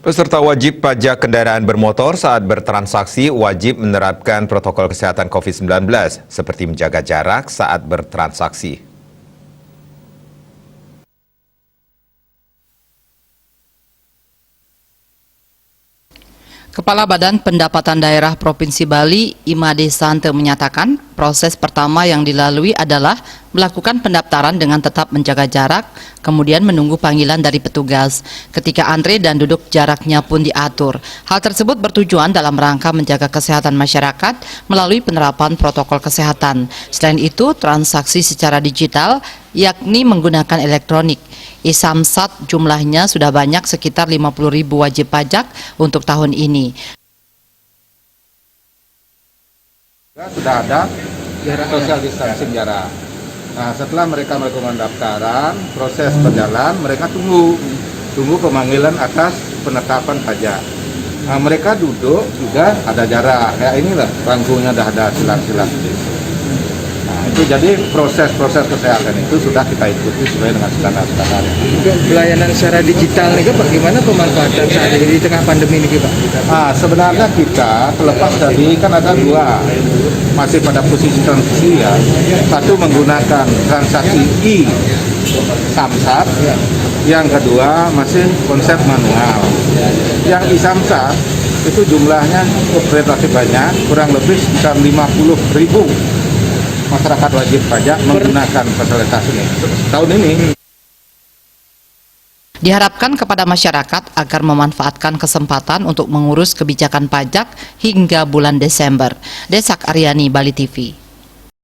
Peserta wajib pajak kendaraan bermotor saat bertransaksi wajib menerapkan protokol kesehatan COVID-19 seperti menjaga jarak saat bertransaksi. Kepala Badan Pendapatan Daerah Provinsi Bali, Imade Sante menyatakan, proses pertama yang dilalui adalah melakukan pendaftaran dengan tetap menjaga jarak, kemudian menunggu panggilan dari petugas. Ketika antre dan duduk jaraknya pun diatur. Hal tersebut bertujuan dalam rangka menjaga kesehatan masyarakat melalui penerapan protokol kesehatan. Selain itu, transaksi secara digital, yakni menggunakan elektronik. Isamsat jumlahnya sudah banyak, sekitar 50.000 wajib pajak untuk tahun ini. Sudah ada social distancing jarak. Nah, setelah mereka melakukan pendaftaran, proses berjalan, mereka tunggu pemanggilan atas penetapan pajak. Nah, mereka duduk juga ada jarak, kayak inilah bangkunya dah ada silang-silang. Nah, itu jadi proses-proses kesehatan itu sudah kita ikuti sesuai dengan standar-standar. Pelayanan secara digital nih Pak, gimana pemanfaatan saat ini di tengah pandemi ini Pak? Nah, sebenarnya kita terlepas dari kan ada dua, masih pada posisi transisi ya. Satu menggunakan transaksi e-samsat, yang kedua masih konsep manual. Yang e-samsat itu jumlahnya relatif banyak, kurang lebih sekitar 50.000 masyarakat wajib pajak menggunakan fasilitas ini tahun ini. Diharapkan kepada masyarakat agar memanfaatkan kesempatan untuk mengurus kebijakan pajak hingga bulan Desember. Desak Aryani, Bali TV.